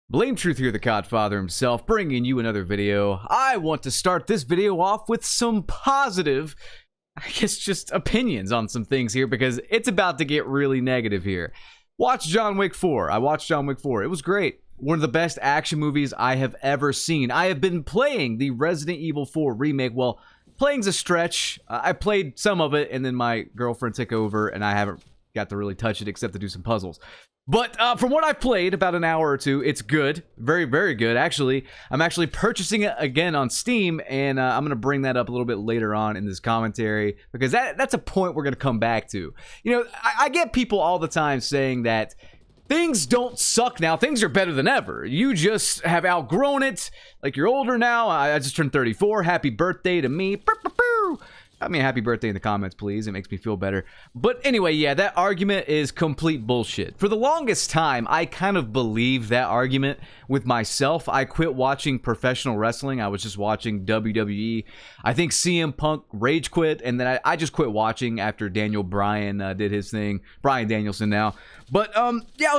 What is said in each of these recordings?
Blame Truth here, the Codfather himself, bringing you another video. I want to start this video off with some positive, just opinions on some things here because it's about to get really negative here. Watch John Wick 4. I watched John Wick 4. It was great. One of the best action movies I have ever seen. I have been playing the Resident Evil 4 remake. Well, playing's a stretch. I played some of it and then my girlfriend took over and I haven't got to really touch it except to do some puzzles. But from what I've played, about an hour or two, it's good. Very, very good, actually. I'm actually purchasing it again on Steam, and I'm going to bring that up a little bit later on in this commentary, because that's a point we're going to come back to. You know, I get people all the time saying that things don't suck now. Things are better than ever. You just have outgrown it. Like, you're older now. I just turned 34. Happy birthday to me. I mean, happy birthday in the comments, please. It makes me feel better. But anyway, yeah, that argument is complete bullshit. For the longest time, I kind of believed that argument with myself. I quit watching professional wrestling. I was just watching WWE. I think CM Punk rage quit, and then I just quit watching after Daniel Bryan did his thing. Bryan Danielson now. But, yeah,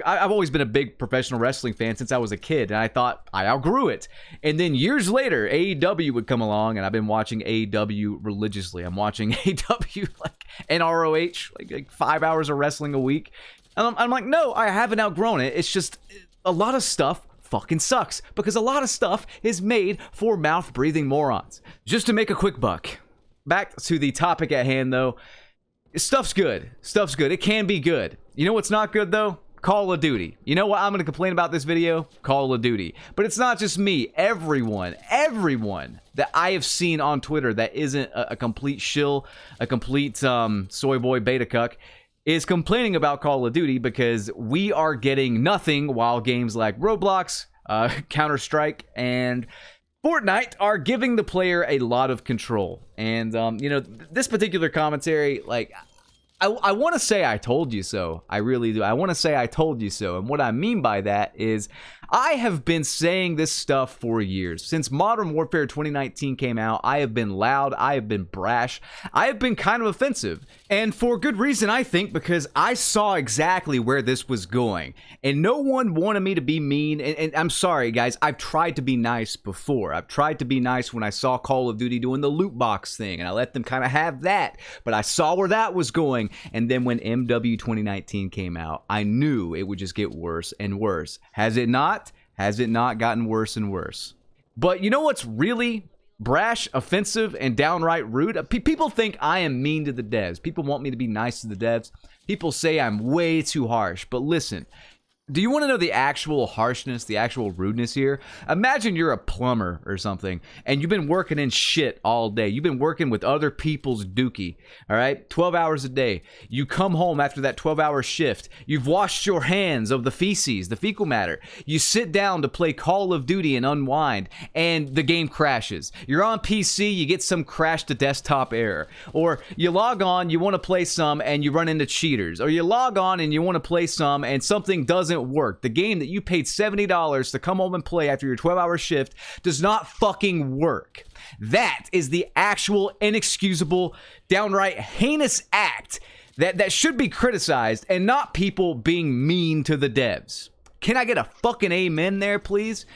I've always been a big professional wrestling fan since I was a kid, and I thought I outgrew it. And then years later, AEW would come along, and I've been watching AEW religiously. I'm watching AEW, like, and ROH, like 5 hours of wrestling a week. And I'm like, no, I haven't outgrown it. It's just a lot of stuff fucking sucks, because a lot of stuff is made for mouth-breathing morons. Just to make a quick buck. Back to the topic at hand, though. Stuff's good. Stuff's good. It can be good. You know what's not good, though? Call of Duty. You know what I'm going to complain about this video? Call of Duty. But it's not just me. Everyone that I have seen on Twitter that isn't a complete shill, a complete soy boy beta cuck, is complaining about Call of Duty because we are getting nothing while games like Roblox, Counter-Strike, and Fortnite are giving the player a lot of control. And, you know, this particular commentary, like, I want to say I told you so. I really do. I want to say I told you so. And what I mean by that is I have been saying this stuff for years. Since Modern Warfare 2019 came out, I have been loud. I have been brash. I have been kind of offensive. And for good reason, I think, because I saw exactly where this was going. And no one wanted me to be mean. And I'm sorry, guys. I've tried to be nice before. I've tried to be nice when I saw Call of Duty doing the loot box thing. And I let them kind of have that. But I saw where that was going. And then when MW 2019 came out, I knew it would just get worse and worse. Has it not? Has it not gotten worse and worse? But you know what's really brash, offensive, and downright rude? People think I am mean to the devs. People want me to be nice to the devs. People say I'm way too harsh. But listen, do you want to know the actual harshness, the actual rudeness here? Imagine you're a plumber or something, and you've been working in shit all day. You've been working with other people's dookie, all right? 12 hours a day. You come home after that 12-hour shift. You've washed your hands of the feces, the fecal matter. You sit down to play Call of Duty and unwind, and the game crashes. You're on PC, you get some crash to desktop error. Or you log on, you want to play some, and you run into cheaters. Or you log on, and you want to play some, and something doesn't work. The game that you paid $70 to come home and play after your 12-hour shift does not fucking work. That is the actual inexcusable, downright heinous act that should be criticized, and not people being mean to the devs. Can I get a fucking amen there, please?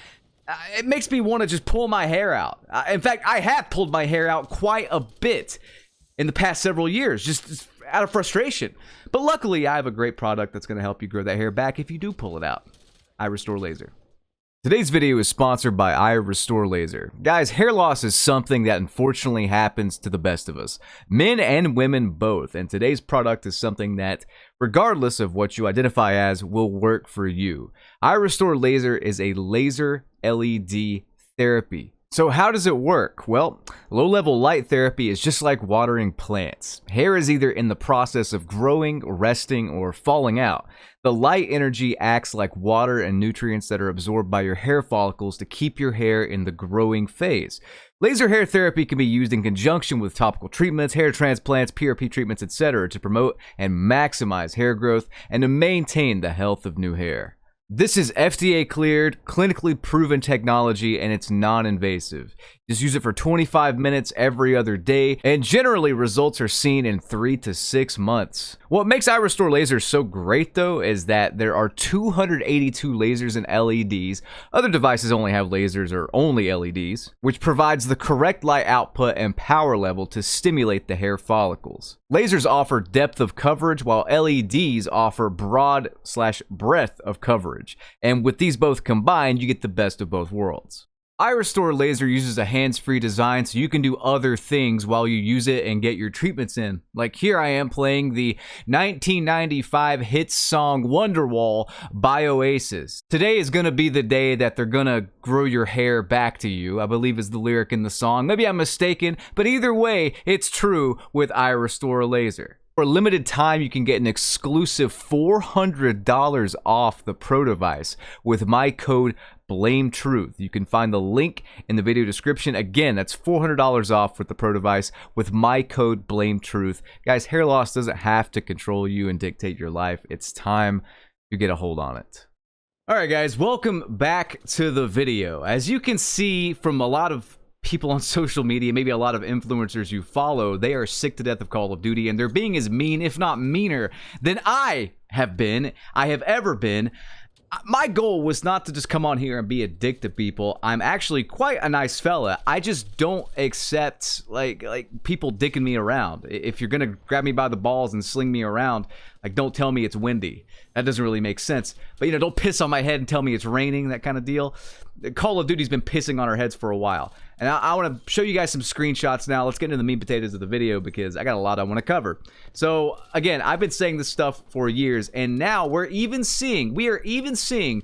It makes me want to just pull my hair out. In fact, I have pulled my hair out quite a bit in the past several years, just out of frustration. But luckily, I have a great product that's going to help you grow that hair back if you do pull it out. I Restore Laser. Today's video is sponsored by I Restore Laser. Guys, hair loss is something that unfortunately happens to the best of us. Men and women both. And today's product is something that, regardless of what you identify as, will work for you. I Restore Laser is a laser LED therapy. So how does it work? Well, low-level light therapy is just like watering plants. Hair is either in the process of growing, resting, or falling out. The light energy acts like water and nutrients that are absorbed by your hair follicles to keep your hair in the growing phase. Laser hair therapy can be used in conjunction with topical treatments, hair transplants, PRP treatments, etc. to promote and maximize hair growth and to maintain the health of new hair. This is FDA cleared, clinically proven technology, and it's non-invasive. Just use it for 25 minutes every other day, and generally results are seen in 3 to 6 months. What makes iRestore lasers so great though is that there are 282 lasers and LEDs. Other devices only have lasers or only LEDs, which provides the correct light output and power level to stimulate the hair follicles. Lasers offer depth of coverage while LEDs offer broad/breadth of coverage. And with these both combined, you get the best of both worlds. iRestore laser uses a hands-free design so you can do other things while you use it and get your treatments in. Like here I am playing the 1995 hit song Wonderwall by Oasis. Today is going to be the day that they're going to grow your hair back to you, I believe is the lyric in the song. Maybe I'm mistaken, but either way, it's true with iRestore laser. For a limited time, you can get an exclusive $400 off the Pro device with my code BLAMETRUTH. You can find the link in the video description. Again, that's $400 off with the Pro device with my code BLAMETRUTH. Guys, hair loss doesn't have to control you and dictate your life. It's time to get a hold on it. Alright guys, welcome back to the video. As you can see from a lot of people on social media, maybe a lot of influencers you follow, they are sick to death of Call of Duty, and they're being as mean, if not meaner, than I have ever been. My goal was not to just come on here and be a dick to people. I'm actually quite a nice fella. I just don't accept like people dicking me around. If you're gonna grab me by the balls and sling me around, like, don't tell me it's windy. That doesn't really make sense. But, you know, don't piss on my head and tell me it's raining, that kind of deal. Call of Duty's been pissing on our heads for a while. And I want to show you guys some screenshots now. Let's get into the meat and potatoes of the video because I got a lot I want to cover. So, again, I've been saying this stuff for years, and now we are even seeing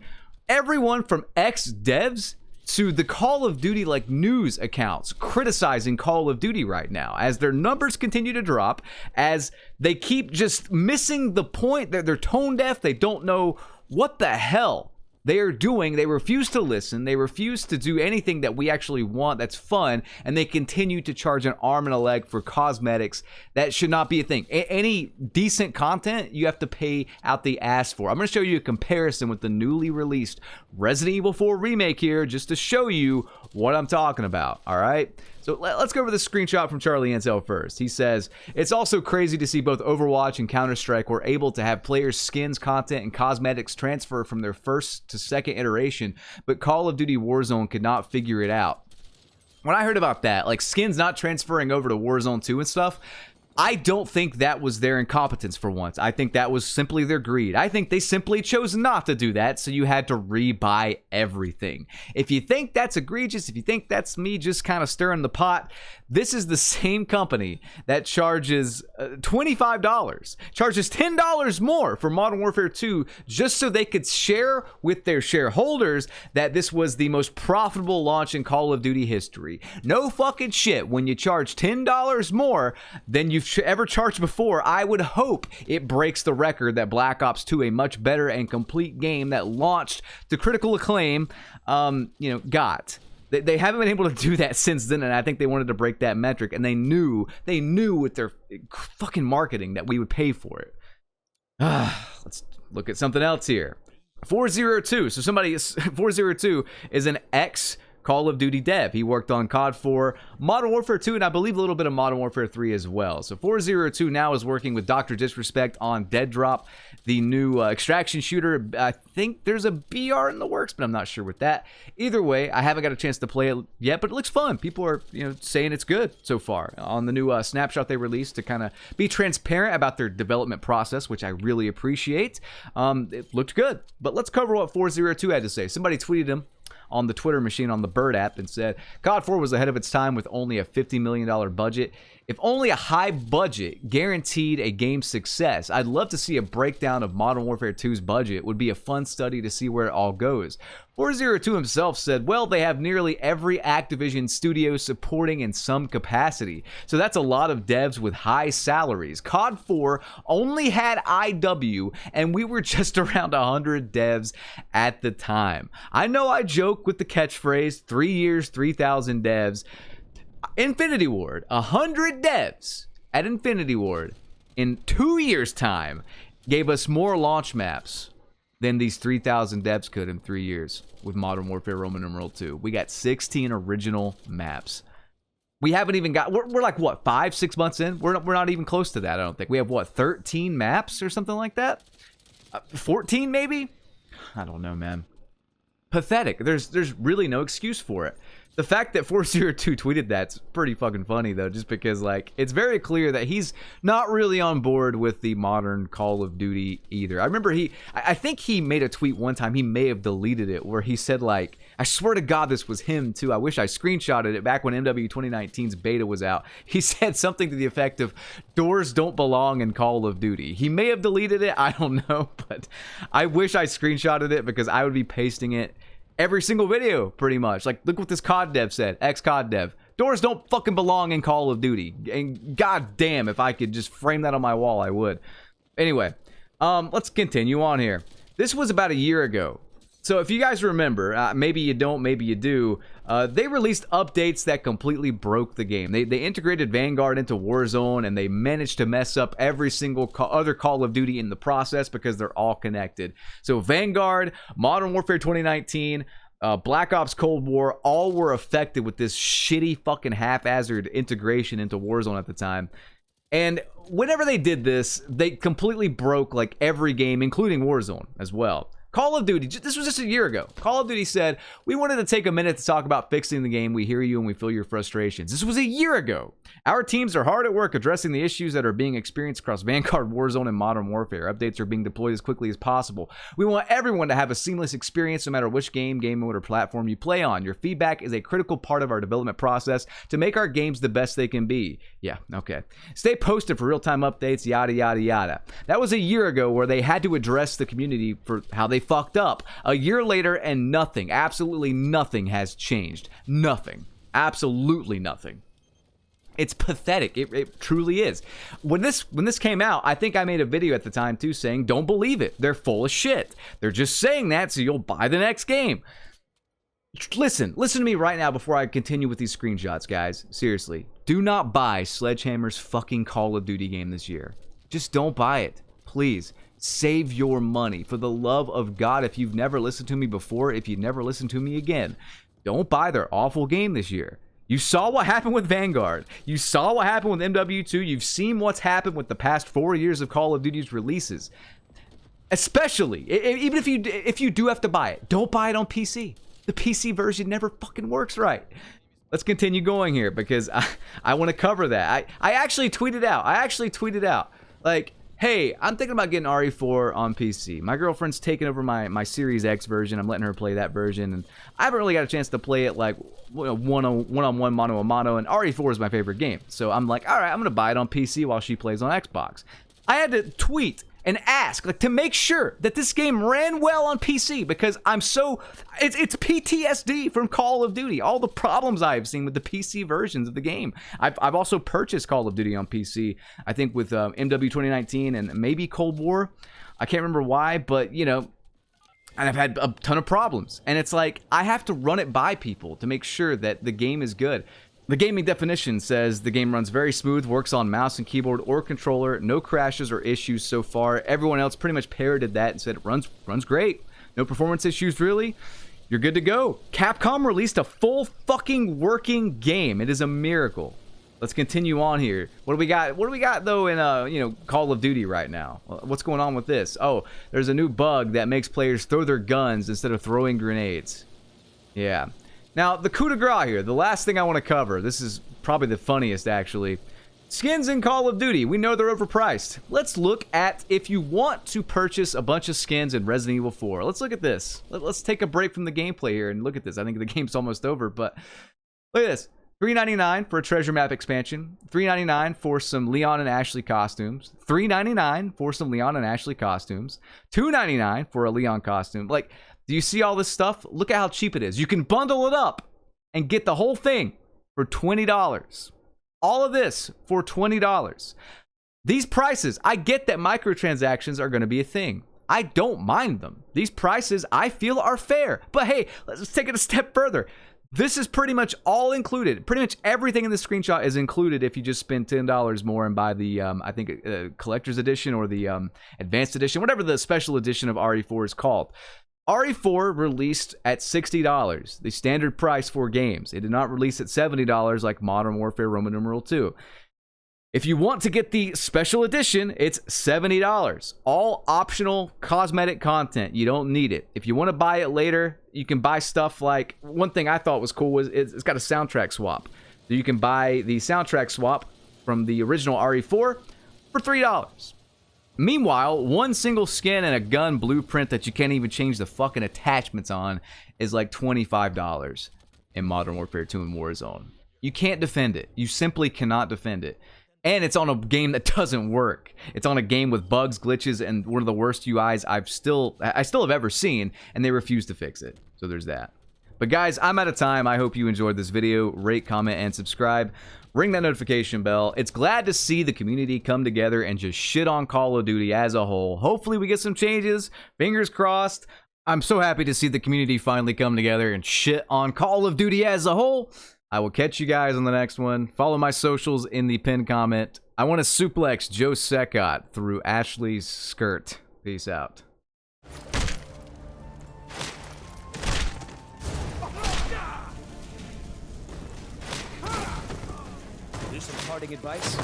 everyone from ex-devs to the Call of Duty like news accounts criticizing Call of Duty right now as their numbers continue to drop, as they keep just missing the point. They're tone deaf. They don't know what the hell they are doing. They refuse to listen. They refuse to do anything that we actually want that's fun, and they continue to charge an arm and a leg for cosmetics. That should not be a thing. Any decent content you have to pay out the ass for. I'm going to show you a comparison with the newly released Resident Evil 4 remake here just to show you what I'm talking about. All right, so let's go over the screenshot from Charlie Ansel first. He says, it's also crazy to see both Overwatch and Counter-Strike were able to have players' skins, content, and cosmetics transfer from their first to second iteration, but Call of Duty Warzone could not figure it out. When I heard about that, like skins not transferring over to Warzone 2 and stuff, I don't think that was their incompetence for once. I think that was simply their greed. I think they simply chose not to do that, so you had to rebuy everything. If you think that's egregious, if you think that's me just kind of stirring the pot, this is the same company that charges $25, charges $10 more for Modern Warfare 2 just so they could share with their shareholders that this was the most profitable launch in Call of Duty history. No fucking shit. When you charge $10 more than you've ever charged before, I would hope it breaks the record that Black Ops 2, a much better and complete game that launched to critical acclaim, got. They haven't been able to do that since then, and I think they wanted to break that metric, and they knew with their fucking marketing that we would pay for it. Let's look at something else here. 402. So 402 is an ex Call of Duty dev. He worked on COD 4, Modern Warfare 2, and I believe a little bit of Modern Warfare 3 as well. So 402 now is working with Dr. Disrespect on Dead Drop, the new extraction shooter. I think there's a BR in the works, but I'm not sure with that. Either way, I haven't got a chance to play it yet, but it looks fun. People are, saying it's good so far. On the new snapshot they released to kind of be transparent about their development process, which I really appreciate. It looked good, but let's cover what 402 had to say. Somebody tweeted him on the Twitter machine on the Bird app and said, COD 4 was ahead of its time with only a $50 million budget. If only a high budget guaranteed a game's success, I'd love to see a breakdown of Modern Warfare 2's budget. It would be a fun study to see where it all goes. 402 himself said, well, they have nearly every Activision studio supporting in some capacity. So that's a lot of devs with high salaries. COD 4 only had IW, and we were just around 100 devs at the time. I know I joke with the catchphrase, 3 years, 3,000 devs. Infinity Ward, 100 devs at Infinity Ward in 2 years' time gave us more launch maps than these 3,000 devs could in 3 years with Modern Warfare Roman numeral 2. We got 16 original maps. We haven't even got, we're like, what, 5-6 months in? We're not even close to that, I don't think. We have, what, 13 maps or something like that? 14 maybe? I don't know, man. Pathetic. There's really no excuse for it. The fact that 402 tweeted that's pretty fucking funny, though, just because, like, it's very clear that he's not really on board with the modern Call of Duty either. I remember I think he made a tweet one time, he may have deleted it, where he said, like, I swear to God this was him, too. I wish I screenshotted it back when MW 2019's beta was out. He said something to the effect of, doors don't belong in Call of Duty. He may have deleted it, I don't know, but I wish I screenshotted it because I would be pasting it every single video, pretty much. Like, look what this COD dev said. Ex-COD dev. Doors don't fucking belong in Call of Duty. And god damn, if I could just frame that on my wall, I would. Anyway, let's continue on here. This was about a year ago. So if you guys remember, maybe you don't, maybe you do, they released updates that completely broke the game. They integrated Vanguard into Warzone, and they managed to mess up every single other Call of Duty in the process because they're all connected. So Vanguard, Modern Warfare 2019, Black Ops Cold War, all were affected with this shitty fucking haphazard integration into Warzone at the time. And whenever they did this, they completely broke like every game, including Warzone as well. Call of Duty, this was just a year ago. Call of Duty said, we wanted to take a minute to talk about fixing the game. We hear you and we feel your frustrations. This was a year ago. Our teams are hard at work addressing the issues that are being experienced across Vanguard, Warzone, and Modern Warfare. Updates are being deployed as quickly as possible. We want everyone to have a seamless experience no matter which game mode, or platform you play on. Your feedback is a critical part of our development process to make our games the best they can be. Yeah, okay. Stay posted for real-time updates, yada, yada, yada. That was a year ago where they had to address the community for how they fucked up. A year later and nothing, absolutely nothing has changed. Nothing. Absolutely nothing. It's pathetic. It truly is. When this came out, I think I made a video at the time too saying, don't believe it. They're full of shit. They're just saying that so you'll buy the next game. Listen to me right now before I continue with these screenshots, guys. Seriously. Do not buy Sledgehammer's fucking Call of Duty game this year. Just don't buy it. Please. Save your money. For the love of God, if you've never listened to me before, if you never listen to me again, don't buy their awful game this year. You saw what happened with Vanguard. You saw what happened with MW2. You've seen what's happened with the past 4 years of Call of Duty's releases. Especially, even if you do have to buy it, don't buy it on PC. The PC version never fucking works right. Let's continue going here because I want to cover that. I actually tweeted out. Like, hey, I'm thinking about getting RE4 on PC. My girlfriend's taking over my Series X version. I'm letting her play that version, and I haven't really got a chance to play it like one-on-one, mano-a-mano, and RE4 is my favorite game. So I'm like, all right, I'm going to buy it on PC while she plays on Xbox. I had to tweet and ask, like, to make sure that this game ran well on PC because it's PTSD from Call of Duty. All the problems I've seen with the PC versions of the game. I've also purchased Call of Duty on PC, I think with MW 2019 and maybe Cold War. I can't remember why, but, you know, and I've had a ton of problems. And it's like, I have to run it by people to make sure that the game is good. The gaming definition says the game runs very smooth, works on mouse and keyboard or controller, no crashes or issues so far. Everyone else pretty much parroted that and said it runs great. No performance issues really. You're good to go. Capcom released a full fucking working game. It is a miracle. Let's continue on here. What do we got? What do we got though in Call of Duty right now? What's going on with this? Oh, there's a new bug that makes players throw their guns instead of throwing grenades. Yeah. Now, the coup de grace here, the last thing I want to cover, this is probably the funniest actually. Skins in Call of Duty, we know they're overpriced. Let's look at if you want to purchase a bunch of skins in Resident Evil 4. Let's look at this. Let's take a break from the gameplay here and look at this. I think the game's almost over, but look at this. $3.99 for a treasure map expansion. $3.99 for some Leon and Ashley costumes. $3.99 for some Leon and Ashley costumes. $2.99 for a Leon costume. Like, do you see all this stuff? Look at how cheap it is. You can bundle it up and get the whole thing for $20. All of this for $20. These prices, I get that microtransactions are going to be a thing. I don't mind them. These prices, I feel, are fair. But hey, let's take it a step further. This is pretty much all included. Pretty much everything in the screenshot is included if you just spend $10 more and buy the, I think, collector's edition or the advanced edition, whatever the special edition of RE4 is called. RE4 released at $60, the standard price for games. It did not release at $70 like Modern Warfare Roman numeral 2. If you want to get the special edition, it's $70. All optional cosmetic content. You don't need it. If you want to buy it later, you can buy stuff like, one thing I thought was cool was it's got a soundtrack swap. So you can buy the soundtrack swap from the original RE4 for $3. Meanwhile, one single skin and a gun blueprint that you can't even change the fucking attachments on is like $25 in Modern Warfare 2 and Warzone. You can't defend it. You simply cannot defend it. And it's on a game that doesn't work. It's on a game with bugs, glitches, and one of the worst UIs I still have ever seen, and they refuse to fix it. So there's that. But guys, I'm out of time. I hope you enjoyed this video. Rate, comment, and subscribe. Ring that notification bell. It's glad to see the community come together and just shit on Call of Duty as a whole. Hopefully we get some changes. Fingers crossed. I'm so happy to see the community finally come together and shit on Call of Duty as a whole. I will catch you guys on the next one. Follow my socials in the pinned comment. I want to suplex Joe Secott through Ashley's skirt. Peace out. Here's some parting advice.